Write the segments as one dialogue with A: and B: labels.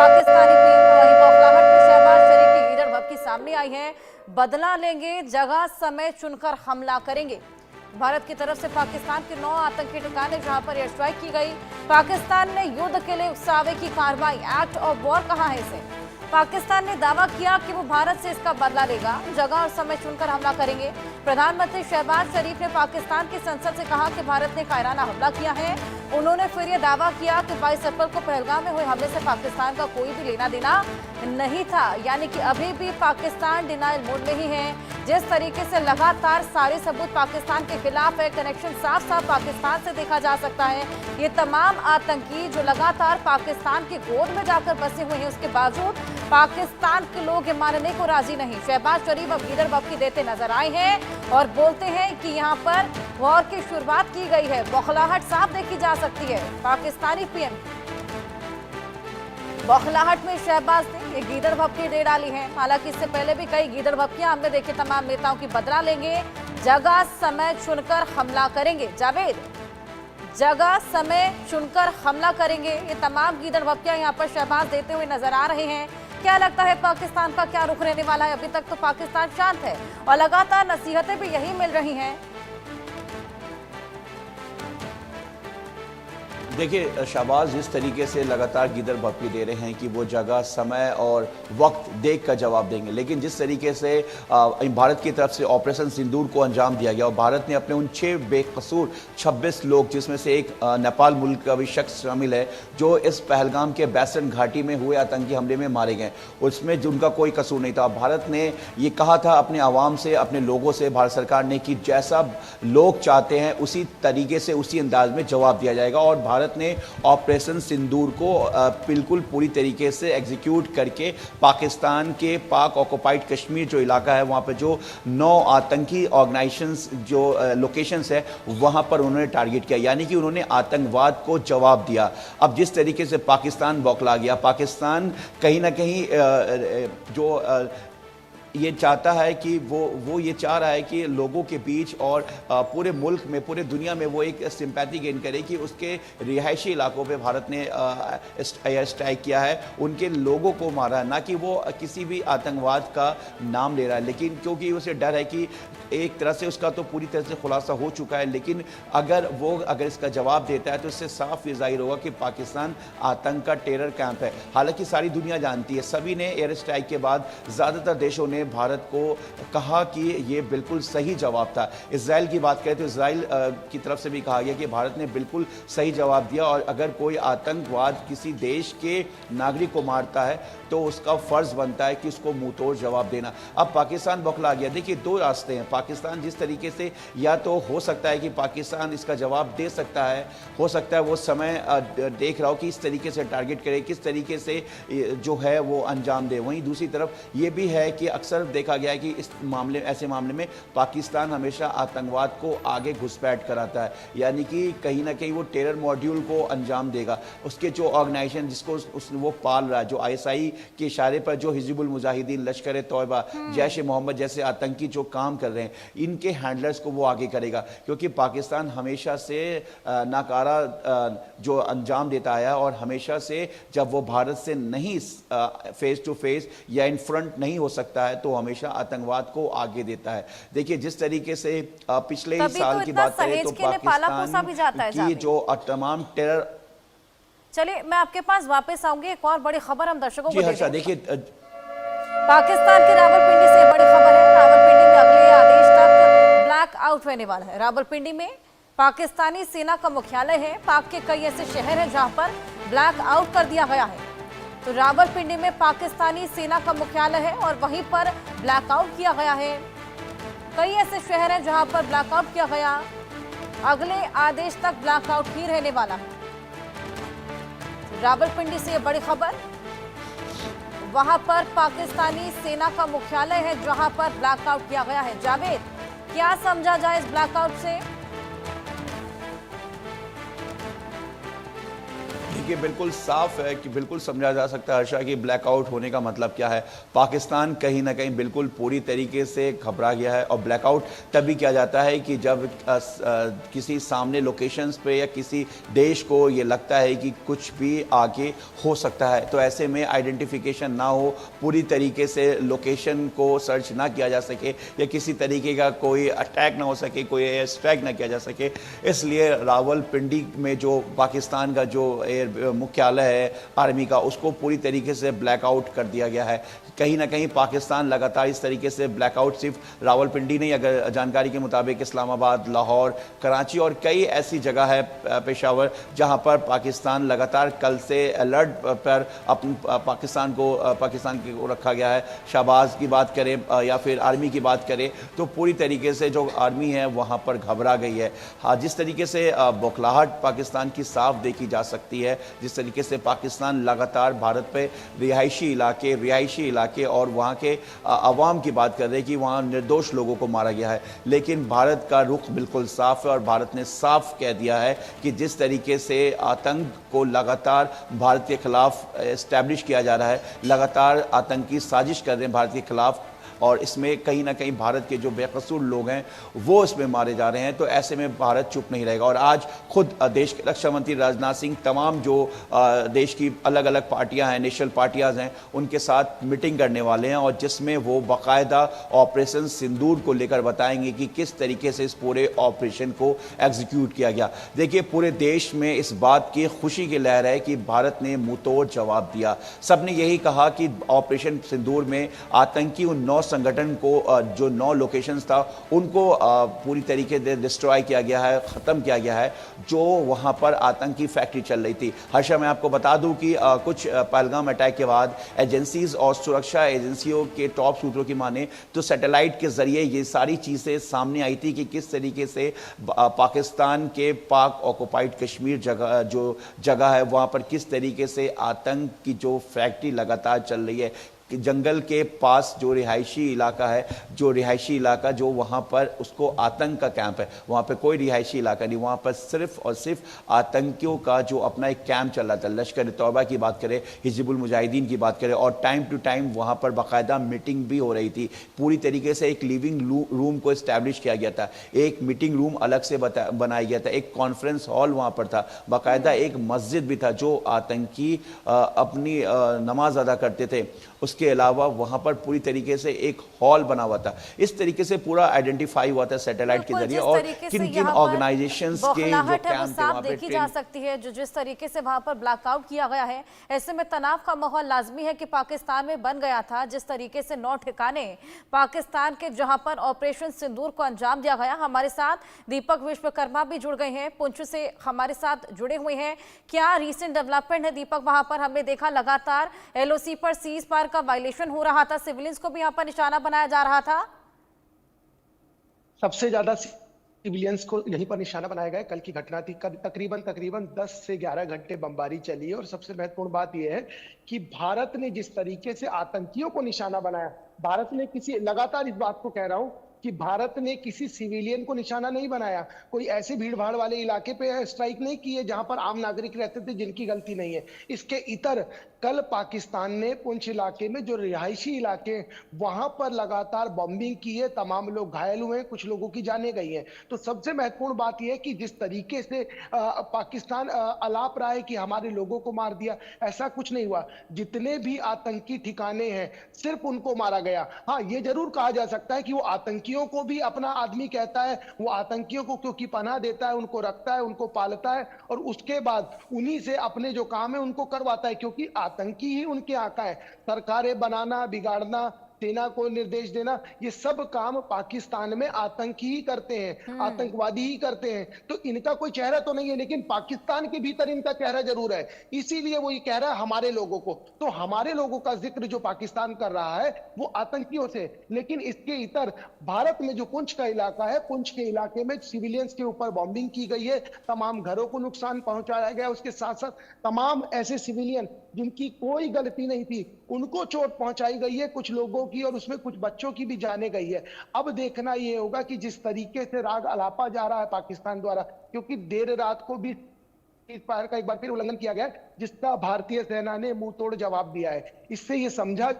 A: Pakistani PM वही बौखलाहट में शहबाज शरीफ की लीडर भपकी सामने आई है। बदला लेंगे, जगह समय चुनकर हमला करेंगे। भारत की तरफ से पाकिस्तान के 9 आतंकी ठिकाने जहां पर एयर स्ट्राइक की गई। पाकिस्तान ने युद्ध के लिए उकसावे की कार्रवाई, एक्ट ऑफ वॉर कहा है इसे। पाकिस्तान ने दावा किया कि वो भारत से इसका बदला लेगा, जगह और समय चुनकर हमला करेंगे। प्रधानमंत्री शहबाज शरीफ ने पाकिस्तान की संसद से कहा कि भारत ने कायराना हमला किया है। उन्होंने फिर ये दावा किया कि 22 अप्रैल को पहलगाम में हुए हमले से पाकिस्तान का कोई भी लेना देना नहीं था, यानी कि अभी भी पाकिस्तान डिनायल मोड में ही है। जिस तरीके से लगातार सारे सबूत पाकिस्तान के खिलाफ है, कनेक्शन साफ साफ पाकिस्तान से देखा जा सकता है। ये तमाम आतंकी जो लगातार पाकिस्तान की गोद में जाकर बसे हुए हैं, उसके बावजूद पाकिस्तान के लोग ये मानने को राजी नहीं। शहबाज शरीफ अब लीडर भपकी देते नजर आए हैं और बोलते हैं कि यहाँ पर वॉर की शुरुआत की गई है। बौखलाहट साफ देखी जा सकती है पाकिस्तानी पीएम। बौखलाहट में शहबाज ने ये गीदड़ भपकी दे डाली है। हालांकि इससे पहले भी कई गीदड़ भपकियां हमने देखी। तमाम नेताओं की बदला लेंगे, जगह समय चुनकर हमला करेंगे। जावेद, जगह समय चुनकर हमला करेंगे, ये तमाम गीदड़ भपकियां यहाँ पर शहबाज देते हुए नजर आ रहे हैं। क्या लगता है पाकिस्तान का क्या रुख रहने वाला है? अभी तक तो पाकिस्तान शांत है और लगातार नसीहतें भी यही मिल रही हैं।
B: देखिए, शहबाज जिस तरीके से लगातार गीदड़ भपकी दे रहे हैं कि वो जगह, समय और वक्त देख कर जवाब देंगे, लेकिन जिस तरीके से भारत की तरफ से ऑपरेशन सिंदूर को अंजाम दिया गया और भारत ने अपने उन 6 बेकसूर 26 लोग, जिसमें से एक नेपाल मुल्क का भी शख्स शामिल है, जो इस पहलगाम के बैसन घाटी में हुए आतंकी हमले में मारे गए, उसमें जिनका कोई कसूर नहीं था। भारत ने ये कहा था अपने आवाम से, अपने लोगों से, भारत सरकार ने, कि जैसा लोग चाहते हैं उसी तरीके से, उसी अंदाज में जवाब दिया जाएगा। और भारत ने ऑपरेशन सिंदूर को बिल्कुल पूरी तरीके से एग्जीक्यूट करके पाकिस्तान के पाक ऑक्युपाइड कश्मीर जो इलाका है, वहां पर जो 9 आतंकी ऑर्गेनाइजेशंस जो लोकेशंस है, वहां पर उन्होंने टारगेट किया, यानी कि उन्होंने आतंकवाद को जवाब दिया। अब जिस तरीके से पाकिस्तान बौखला गया, पाकिस्तान कहीं ना कहीं जो ये चाहता है कि वो ये चाह रहा है कि लोगों के बीच और पूरे मुल्क में, पूरे दुनिया में वो एक सिंपैथी गेन करे कि उसके रिहायशी इलाकों पे भारत ने एयर स्ट्राइक किया है, उनके लोगों को मारा है, ना कि वो किसी भी आतंकवाद का नाम ले रहा है। लेकिन क्योंकि उसे डर है कि एक तरह से उसका तो पूरी तरह से खुलासा हो चुका है, लेकिन अगर इसका जवाब देता है तो इससे साफ ये जाहिर होगा कि पाकिस्तान आतंक का टेरर कैंप है। हालांकि सारी दुनिया जानती है, सभी ने एयर स्ट्राइक के बाद ज़्यादातर देशों ने भारत को कहा कि ये बिल्कुल सही जवाब था। इजराइल की बात करें तो इजराइल की तरफ से भी कहा गया कि भारत ने बिल्कुल सही जवाब दिया और अगर कोई आतंकवाद किसी देश के नागरिक को मारता है तो उसका फर्ज बनता है कि उसको मुंह तोड़ जवाब देना। अब पाकिस्तान बौखला गया। देखिए, 2 रास्ते हैं। पाकिस्तान जिस तरीके से, या तो हो सकता है कि पाकिस्तान इसका जवाब दे सकता है, हो सकता है वो समय देख रहा हो कि इस तरीके से टारगेट करे, किस तरीके से जो है वो अंजाम दे। वहीं दूसरी तरफ ये भी है कि अक्सर देखा गया है कि इस मामले, ऐसे मामले में पाकिस्तान हमेशा आतंकवाद को आगे घुसपैठ कराता है, यानी कि कहीं ना कहीं वो टेरर मॉड्यूल को अंजाम देगा। उसके जो ऑर्गेनाइजेशन जिसको वो पाल रहा है, जो ISI के इशारे पर जो हिजबुल मुजाहिदीन, लश्कर तौबा, जैश ए मोहम्मद जैसे आतंकी जो काम कर रहे हैं, इनके हैंडलर्स को वो आगे करेगा। क्योंकि पाकिस्तान हमेशा से नाकारा जो अंजाम देता आया और हमेशा से जब वो भारत से नहीं फेस टू फेस या इन फ्रंट नहीं हो सकता है तो हमेशा आतंकवाद को आगे देता है। देखिए, जिस तरीके से पिछले ही साल की बात करें तो पाकिस्तान की जो तमाम टेरर।
A: चलिए, मैं आपके पास वापस आऊंगी। एक और बड़ी खबर हम दर्शकों को देखें।
B: देखिए,
A: पाकिस्तान के रावलपिंडी से बड़ी खबर है। रावलपिंडी में अगले आदेश तक ब्लैक आउट रहने वाला है। रावलपिंडी में पाकिस्तानी सेना का मुख्यालय है। पाक के कई ऐसे शहर हैं जहां पर ब्लैक आउट कर दिया गया है। तो रावलपिंडी में पाकिस्तानी सेना का मुख्यालय है और वहीं पर ब्लैक आउट किया गया है। कई ऐसे शहर हैं जहां पर ब्लैक आउट किया गया। अगले आदेश तक ब्लैक आउट ही रहने वाला है। रावलपिंडी से ये बड़ी खबर, वहां पर पाकिस्तानी सेना का मुख्यालय है जहां पर ब्लैकआउट किया गया है। जावेद, क्या समझा जाए इस ब्लैकआउट से?
B: देखिए बिल्कुल साफ है कि बिल्कुल समझा जा सकता है हर्षा कि ब्लैकआउट होने का मतलब क्या है। पाकिस्तान कहीं ना कहीं बिल्कुल पूरी तरीके से घबरा गया है और ब्लैकआउट तभी किया जाता है कि जब किसी सामने लोकेशंस पे या किसी देश को ये लगता है कि कुछ भी आगे हो सकता है। तो ऐसे में आइडेंटिफिकेशन ना हो, पूरी तरीके से लोकेशन को सर्च ना किया जा सके या किसी तरीके का कोई अटैक ना हो सके, कोई एयर स्ट्राइक ना किया जा सके, इसलिए रावलपिंडी में जो पाकिस्तान का जो एयर मुख्यालय है आर्मी का, उसको पूरी तरीके से ब्लैकआउट कर दिया गया है। कहीं ना कहीं पाकिस्तान लगातार इस तरीके से ब्लैकआउट सिर्फ रावलपिंडी नहीं, अगर जानकारी के मुताबिक इस्लामाबाद, लाहौर, कराची और कई ऐसी जगह है, पेशावर, जहां पर पाकिस्तान लगातार कल से अलर्ट पर पाकिस्तान को रखा गया है। शाहबाज की बात करें या फिर आर्मी की बात करें तो पूरी तरीके से जो आर्मी है वहां पर घबरा गई है। हाँ, जिस तरीके से बौखलाहट पाकिस्तान की साफ देखी जा सकती है, जिस तरीके से पाकिस्तान लगातार भारत पे रिहायशी इलाके और वहाँ के अवाम की बात कर रहे हैं कि वहाँ निर्दोष लोगों को मारा गया है, लेकिन भारत का रुख बिल्कुल साफ है और भारत ने साफ कह दिया है कि जिस तरीके से आतंक को लगातार भारत के खिलाफ एस्टैब्लिश किया जा रहा है, लगातार आतंकी साजिश कर रहे हैं भारत के खिलाफ, और इसमें कहीं ना कहीं भारत के जो बेकसूर लोग हैं वो इसमें मारे जा रहे हैं। तो ऐसे में भारत चुप नहीं रहेगा और आज खुद देश के रक्षा मंत्री राजनाथ सिंह तमाम जो देश की अलग अलग पार्टियां हैं, नेशनल पार्टियां हैं, उनके साथ मीटिंग करने वाले हैं और जिसमें वो बाकायदा ऑपरेशन सिंदूर को लेकर बताएंगे कि किस तरीके से इस पूरे ऑपरेशन को एग्जीक्यूट किया गया। देखिए, पूरे देश में इस बात की खुशी की लहर है कि भारत ने मुंहतोड़ जवाब दिया। सबने यही कहा कि ऑपरेशन सिंदूर में आतंकी उन 9 संगठन को जो 9 लोकेशंस था उनको पूरी तरीके से डिस्ट्रॉय किया गया है, खत्म किया गया है, जो वहां पर आतंकी फैक्ट्री चल रही थी। हर्षा, मैं आपको बता दूं कि कुछ पहलगाम अटैक के बाद एजेंसीज और सुरक्षा एजेंसियों के टॉप सूत्रों की माने तो सैटेलाइट के जरिए ये सारी चीजें सामने आई थी कि किस तरीके से पाकिस्तान के पाक ऑक्युपाइड कश्मीर जगह है वहां पर किस तरीके से आतंक की जो फैक्ट्री लगातार चल रही है। जंगल के पास जो रिहायशी इलाका जो वहाँ पर उसको आतंक का कैंप है, वहाँ पे कोई रिहायशी इलाका नहीं, वहाँ पर सिर्फ और सिर्फ आतंकियों का जो अपना एक कैंप चल रहा था। लश्कर तौबा की बात करें, हिजबुल मुजाहिदीन की बात करें और टाइम टू टाइम वहाँ पर बाकायदा मीटिंग भी हो रही थी। पूरी तरीके से एक लिविंग रूम को इस्टेब्लिश किया गया था, एक मीटिंग रूम अलग से बनाया गया था, एक कॉन्फ्रेंस हॉल वहाँ पर था, बाकायदा एक मस्जिद भी था जो आतंकी अपनी नमाज अदा करते थे। उसके अलावा वहां पर पूरी तरीके से एक हॉल बना हुआ था। इस तरीके से पूरा आइडेंटिफाई हुआ था सैटेलाइट के जरिए और किन किन ऑर्गेनाइजेशंस के जो कैंप वहां पे
A: देखी जा सकती है। जो जिस तरीके से वहां पर ब्लैकआउट किया गया है, ऐसे में तनाव का माहौल लाजमी है कि पाकिस्तान में बन गया था। जिस तरीके से 9 ठिकाने पाकिस्तान के जहां पर ऑपरेशन सिंदूर को अंजाम दिया गया। हमारे साथ दीपक विश्वकर्मा भी जुड़ गए हैं, पुंछ से हमारे साथ जुड़े हुए हैं। क्या रीसेंट डेवलपमेंट है दीपक? वहां पर हमने देखा लगातार एलओसी पर सीज फायर का वायलेशन हो रहा था, सिविलियंस को भी यहां पर निशाना बनाया जा रहा था।
C: सबसे ज्यादा सिविलियंस को यहीं पर निशाना बनाया गया। कल की घटना थी, तकरीबन 10 से 11 घंटे बमबारी चली और सबसे महत्वपूर्ण बात यह है कि भारत ने जिस तरीके से आतंकियों को निशाना बनाया, भारत ने लगातार इस बात को कह रहा हूं कि भारत ने किसी सिविलियन को निशाना नहीं बनाया, कोई ऐसे भीड़ भाड़ वाले इलाके पे स्ट्राइक नहीं की है जहां पर आम नागरिक रहते थे जिनकी गलती नहीं है। इसके इतर कल पाकिस्तान ने पुंछ इलाके में जो रिहायशी इलाके वहां पर लगातार बॉम्बिंग की है, तमाम लोग घायल हुए, कुछ लोगों की जानें गई हैं। तो सबसे महत्वपूर्ण बात यह है कि जिस तरीके से पाकिस्तान अलाप रहा है कि हमारे लोगों को मार दिया, ऐसा कुछ नहीं हुआ। जितने भी आतंकी ठिकाने हैं सिर्फ उनको मारा गया। हाँ, ये जरूर कहा जा सकता है कि वो आतंकियों को भी अपना आदमी कहता है, वो आतंकियों को क्योंकि पनाह देता है, उनको रखता है, उनको पालता है और उसके बाद उन्हीं से अपने जो काम है उनको करवाता है, क्योंकि आतंकी ही उनके आका है। सरकारें बनाना, बिगाड़ना, सेना को निर्देश देना, ये सब काम पाकिस्तान में आतंकी ही करते हैं, आतंकवादी ही करते हैं। तो इनका कोई चेहरा तो नहीं है, लेकिन पाकिस्तान के भीतर इनका चेहरा जरूर है। इसीलिए वो ये कह रहा है हमारे लोगों को। तो हमारे लोगों का जिक्र जो पाकिस्तान कर रहा है वो आतंकियों से, लेकिन इसके इतर भारत में जो पुंछ का इलाका है, पुंछ के इलाके में सिविलियंस के ऊपर बॉम्बिंग की गई है, तमाम घरों को नुकसान पहुंचाया गया। उसके साथ साथ तमाम ऐसे सिविलियन जिनकी कोई गलती नहीं थी उनको चोट पहुंचाई गई है, कुछ लोगों की, और उसमें कुछ बच्चों की भी जाने गई है। अब देखना यह होगा कि जिस तरीके से राग अलापा जा रहा है पाकिस्तान द्वारा, क्योंकि देर रात को भी सीज़फायर का एक बार फिर उल्लंघन किया गया है, जिसका भारतीय सेना ने मुंह तोड़ जवाब दिया है। इससे ये समझा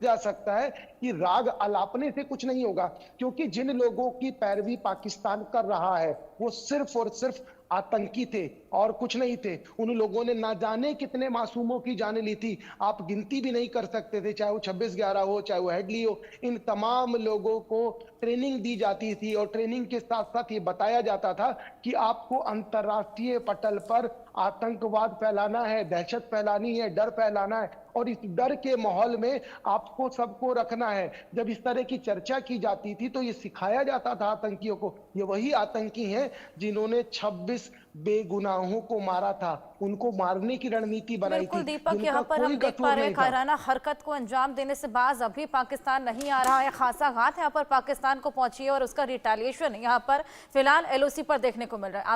C: जा सकता है कि राग अलापने से कुछ नहीं होगा, क्योंकि जिन लोगों की पैरवी पाकिस्तान कर रहा है वो सिर्फ और सिर्फ आतंकी थे और कुछ नहीं थे। उन लोगों ने ना जाने कितने मासूमों की जान ली थी, आप गिनती भी नहीं कर सकते थे, चाहे वो 26/11 हो, चाहे वो हेडली हो। इन तमाम लोगों को ट्रेनिंग दी जाती थी और ट्रेनिंग के साथ साथ ये बताया जाता था कि आपको अंतरराष्ट्रीय पटल पर आतंकवाद फैलाना है, दहशत फैलानी है, डर फैलाना है, और इस डर के माहौल में आपको सबको रखना है। जब इस तरह की चर्चा की जाती थी तो ये सिखाया जाता था आतंकियों को। ये वही आतंकी हैं जिन्होंने 26 बेगुनाहों को मारा था, उनको मारने की रणनीति बनाई थी।
A: बिल्कुल दीपक,
C: जिनका
A: यहाँ पर हम
C: कोई
A: देख
C: कसूर
A: पा रहे हैं
C: नहीं था।
A: कायराना हरकत को अंजाम देने से बाज अभी पाकिस्तान नहीं आ रहा है। खासा घात यहाँ पर पाकिस्तान को पहुंची है और उसका रिटेलिएशन यहाँ पर फिलहाल LOC पर देखने को मिल रहा है।